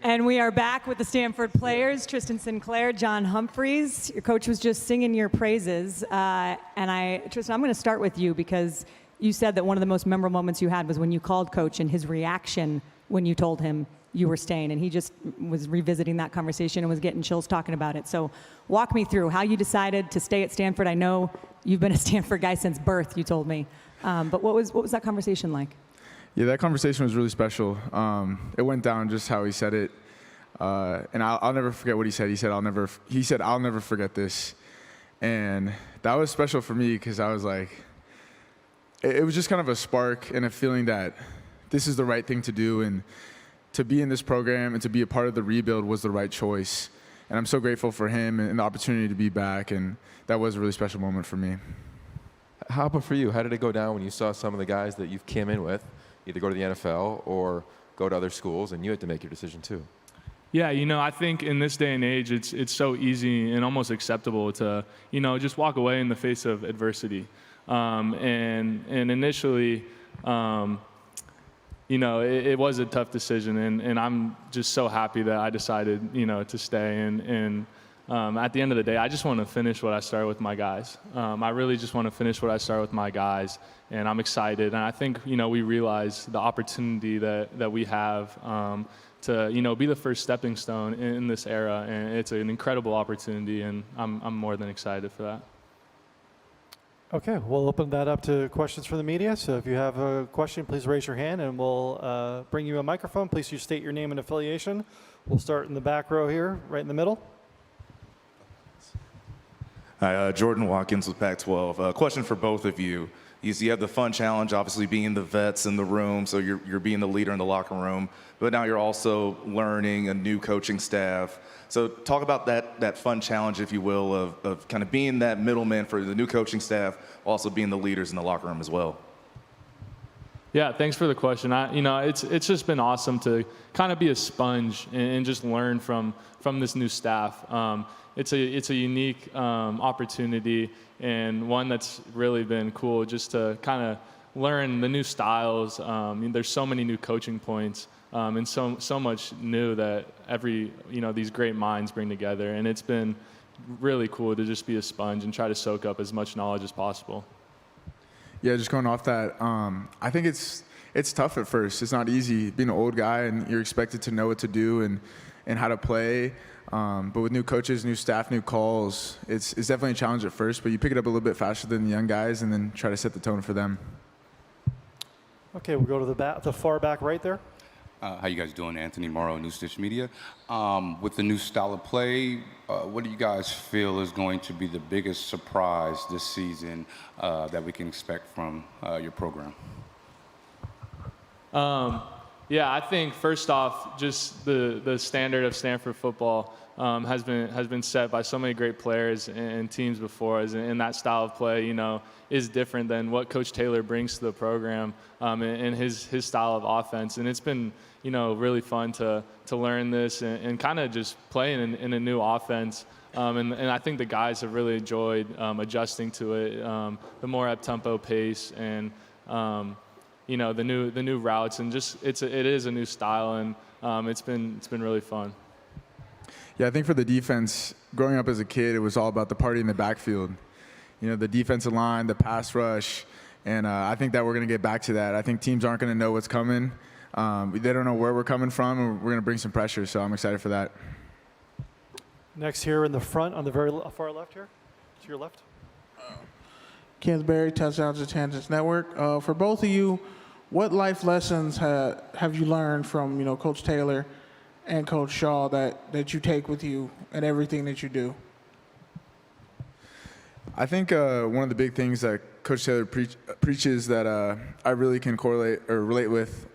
And we are back with the Stanford players, Tristan Sinclair, John Humphreys. Your coach was just singing your praises. Tristan, I'm going to start with you because you said that one of the most memorable moments you had was when you called coach and his reaction when you told him you were staying. And he just was revisiting that conversation and was getting chills talking about it. So walk me through how you decided to stay at Stanford. I know you've been a Stanford guy since birth, you told me. But what was that conversation like? Yeah, that conversation was really special. It went down just how he said it, and I'll never forget what he said. He said, "I'll never forget this," and that was special for me because I was like, it was just kind of a spark and a feeling that this is the right thing to do, and to be in this program and to be a part of the rebuild was the right choice. And I'm so grateful for him and the opportunity to be back, and that was a really special moment for me. How about for you? How did it go down when you saw some of the guys that you've came in with either go to the NFL or go to other schools, and you had to make your decision too? Yeah, I think in this day and age, it's so easy and almost acceptable to, just walk away in the face of adversity. And initially, it was a tough decision, and I'm just so happy that I decided, to stay. And at the end of the day, I just want to finish what I started with my guys. I really just want to finish what I started with my guys, and I'm excited. And I think, we realize the opportunity that we have to, be the first stepping stone in this era, and it's an incredible opportunity, and I'm more than excited for that. Okay, we'll open that up to questions from the media. So if you have a question, please raise your hand, and we'll bring you a microphone. Please state your name and affiliation. We'll start in the back row here, right in the middle. Hi, Jordan Watkins with Pac-12. Question for both of you. You have the fun challenge, obviously being the vets in the room, so you're being the leader in the locker room, but now you're also learning a new coaching staff. So talk about that fun challenge, if you will, of kind of being that middleman for the new coaching staff, also being the leaders in the locker room as well. Yeah, thanks for the question. It's just been awesome to kind of be a sponge and just learn from this new staff. It's a unique opportunity, and one that's really been cool just to kind of learn the new styles. There's so many new coaching points, and so much new that these great minds bring together, and it's been really cool to just be a sponge and try to soak up as much knowledge as possible. Yeah, just going off that, I think it's tough at first. It's not easy being an old guy and you're expected to know what to do and how to play. But with new coaches, new staff, new calls, it's definitely a challenge at first, but you pick it up a little bit faster than the young guys and then try to set the tone for them. Okay, we'll go to the far back right there. How you guys doing? Anthony Morrow, New Stitch Media. With the new style of play, what do you guys feel is going to be the biggest surprise this season that we can expect from your program? Yeah, I think first off, just the standard of Stanford football has been set by so many great players and teams before us, and that style of play, is different than what Coach Taylor brings to the program and his style of offense. And it's been, really fun to learn this and kind of just play in a new offense. And I think the guys have really enjoyed adjusting to it, the more up-tempo pace and the new routes, and just it is a new style, and it's been really fun. Yeah, I think for the defense, growing up as a kid, it was all about the party in the backfield. The defensive line, the pass rush, and I think that we're going to get back to that. I think teams aren't going to know what's coming. They don't know where we're coming from, and we're going to bring some pressure, so I'm excited for that. Next here in the front, on the very far left here, to your left. Kenneth Berry, Touchdowns and Tangents Network. For both of you, what life lessons have you learned from Coach Taylor and Coach Shaw that you take with you in everything that you do? I think one of the big things that Coach Taylor preaches that I really can correlate or relate with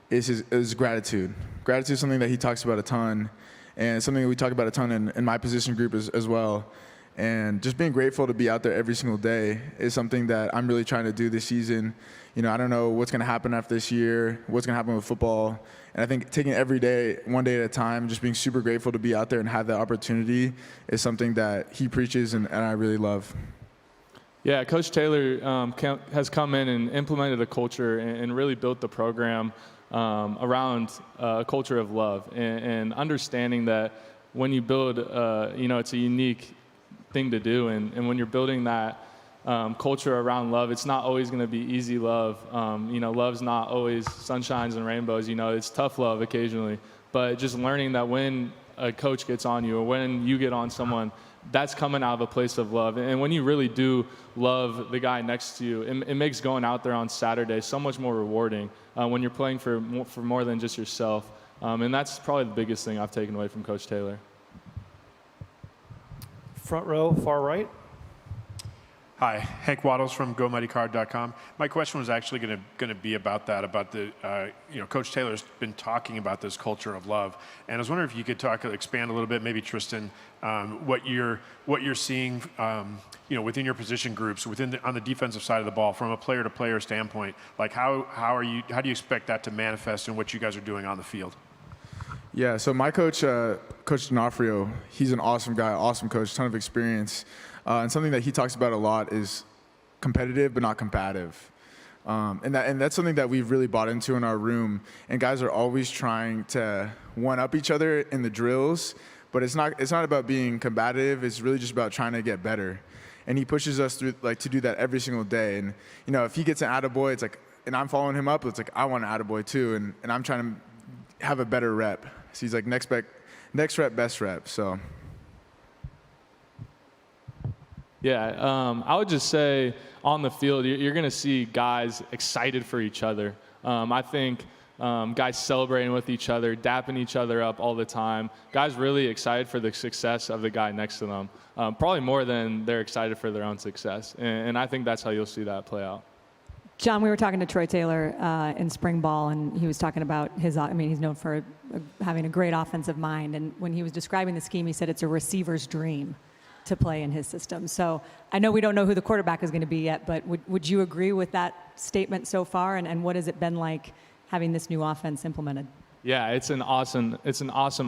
is gratitude. Gratitude is something that he talks about a ton, and it's something that we talk about a ton in my position group as well. And just being grateful to be out there every single day is something that I'm really trying to do this season. I don't know what's going to happen after this year, what's going to happen with football. And I think taking every day, one day at a time, just being super grateful to be out there and have that opportunity is something that he preaches and I really love. Yeah, Coach Taylor has come in and implemented a culture and really built the program around a culture of love and understanding that when you build, it's a unique thing to do. And when you're building that culture around love, it's not always going to be easy love. Love's not always sunshines and rainbows. It's tough love occasionally. But just learning that when a coach gets on you or when you get on someone, that's coming out of a place of love. And when you really do love the guy next to you, it makes going out there on Saturday so much more rewarding when you're playing for more than just yourself. And that's probably the biggest thing I've taken away from Coach Taylor. Front row, far right. Hi, Hank Waddles from GoMightyCard.com. My question was actually going to be about that, about the, Coach Taylor's been talking about this culture of love, and I was wondering if you could expand a little bit, maybe Tristan, what you're seeing, within your position groups, on the defensive side of the ball, from a player-to-player standpoint. Like how do you expect that to manifest in what you guys are doing on the field? Yeah, so my coach, Coach D'Onofrio, he's an awesome guy, awesome coach, ton of experience. And something that he talks about a lot is competitive but not combative. And that's something that we've really bought into in our room. And guys are always trying to one-up each other in the drills, but it's not about being combative. It's really just about trying to get better. And he pushes us through to do that every single day. And if he gets an attaboy, it's like, and I'm following him up, it's like I want an attaboy too, and I'm trying to have a better rep. So he's like next rep, best rep. So. Yeah, I would just say on the field, you're going to see guys excited for each other. I think guys celebrating with each other, dapping each other up all the time. Guys really excited for the success of the guy next to them, probably more than they're excited for their own success. And I think that's how you'll see that play out. John, we were talking to Troy Taylor in spring ball, and he was talking about he's known for having a great offensive mind. And when he was describing the scheme, he said it's a receiver's dream to play in his system. So I know we don't know who the quarterback is going to be yet, but would you agree with that statement so far? And what has it been like having this new offense implemented? Yeah, it's an awesome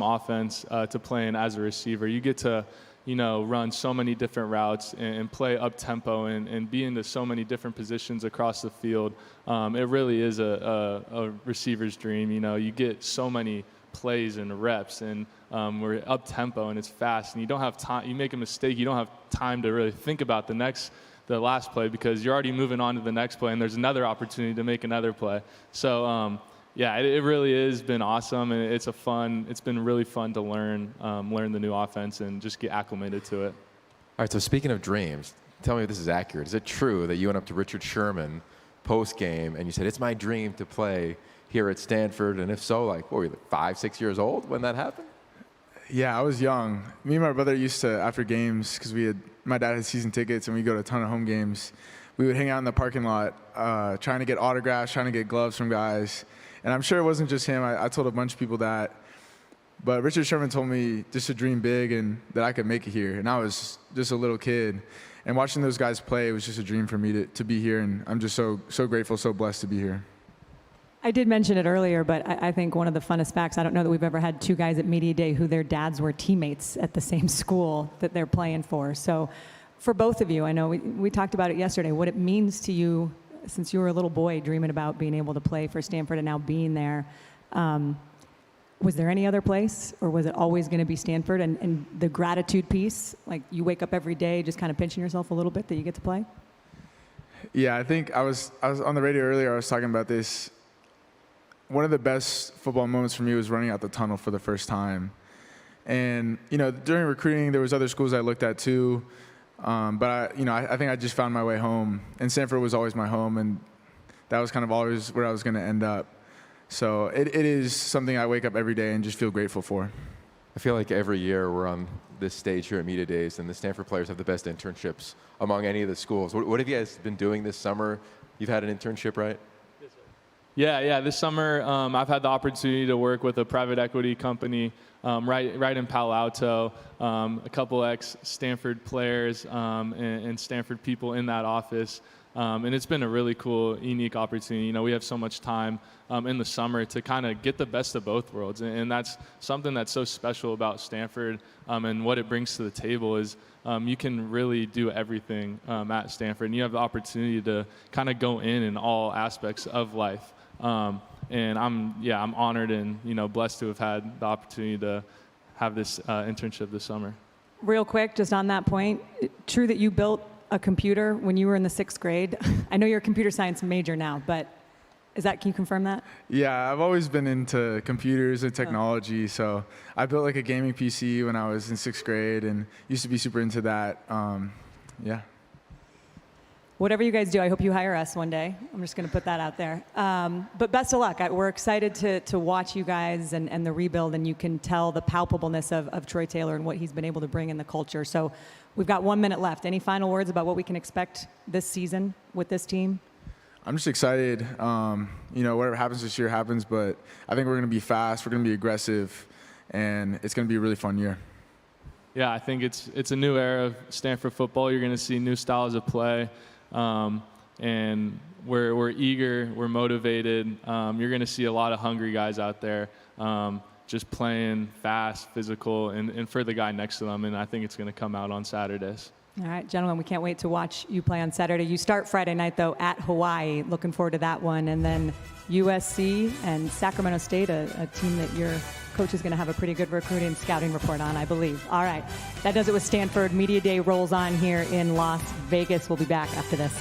offense to play in as a receiver. You get to, run so many different routes and play up tempo and be into so many different positions across the field. It really is a receiver's dream. You get so many plays and reps, and we're up tempo and it's fast, and you don't have time. You make a mistake, you don't have time to really think about the last play, because you're already moving on to the next play, and there's another opportunity to make another play. So it really has been awesome, and it's been really fun to learn the new offense and just get acclimated to it. All right, so speaking of dreams, tell me if this is accurate. Is it true that you went up to Richard Sherman post-game and you said, it's my dream to play here at Stanford? And if so, what were you, 5, 6 years old when that happened? Yeah, I was young. Me and my brother used to, after games, because my dad had season tickets and we go to a ton of home games, we would hang out in the parking lot trying to get autographs, trying to get gloves from guys. And I'm sure it wasn't just him. I told a bunch of people that. But Richard Sherman told me just to dream big and that I could make it here. And I was just a little kid. And watching those guys play, it was just a dream for me to be here. And I'm just so grateful, so blessed to be here. I did mention it earlier, but I think one of the funnest facts, I don't know that we've ever had two guys at Media Day who their dads were teammates at the same school that they're playing for. So for both of you, I know we talked about it yesterday, what it means to you since you were a little boy dreaming about being able to play for Stanford and now being there. Was there any other place, or was it always going to be Stanford? And the gratitude piece, like you wake up every day just kind of pinching yourself a little bit that you get to play? Yeah, I think I was on the radio earlier, I was talking about this. One of the best football moments for me was running out the tunnel for the first time. And, during recruiting, there was other schools I looked at too. But I think I just found my way home. And Stanford was always my home, and that was kind of always where I was going to end up. So it is something I wake up every day and just feel grateful for. I feel like every year we're on this stage here at Media Days, and the Stanford players have the best internships among any of the schools. What have you guys been doing this summer? You've had an internship, right? Yeah. This summer, I've had the opportunity to work with a private equity company right in Palo Alto. A couple ex-Stanford players and Stanford people in that office. And it's been a really cool, unique opportunity. We have so much time in the summer to kind of get the best of both worlds. And that's something that's so special about Stanford and what it brings to the table is you can really do everything at Stanford. And you have the opportunity to kind of go in all aspects of life. And I'm honored and blessed to have had the opportunity to have this internship this summer. Real quick, just on that point, true that you built a computer when you were in the 6th grade? I know you're a computer science major now, but can you confirm that? Yeah, I've always been into computers and technology, so I built like a gaming PC when I was in 6th grade and used to be super into that. Yeah. Whatever you guys do, I hope you hire us one day. I'm just going to put that out there. But best of luck. We're excited to watch you guys and the rebuild, and you can tell the palpableness of Troy Taylor and what he's been able to bring in the culture. So we've got 1 minute left. Any final words about what we can expect this season with this team? I'm just excited. Whatever happens this year happens, but I think we're going to be fast, we're going to be aggressive, and it's going to be a really fun year. Yeah, I think it's a new era of Stanford football. You're going to see new styles of play. And we're eager, we're motivated. You're going to see a lot of hungry guys out there just playing fast, physical, and for the guy next to them. And I think it's going to come out on Saturdays. All right, gentlemen, we can't wait to watch you play on Saturday. You start Friday night, though, at Hawaii. Looking forward to that one. And then USC and Sacramento State, a team that your coach is going to have a pretty good recruiting scouting report on, I believe. All right, that does it with Stanford. Media Day rolls on here in Las Vegas. We'll be back after this.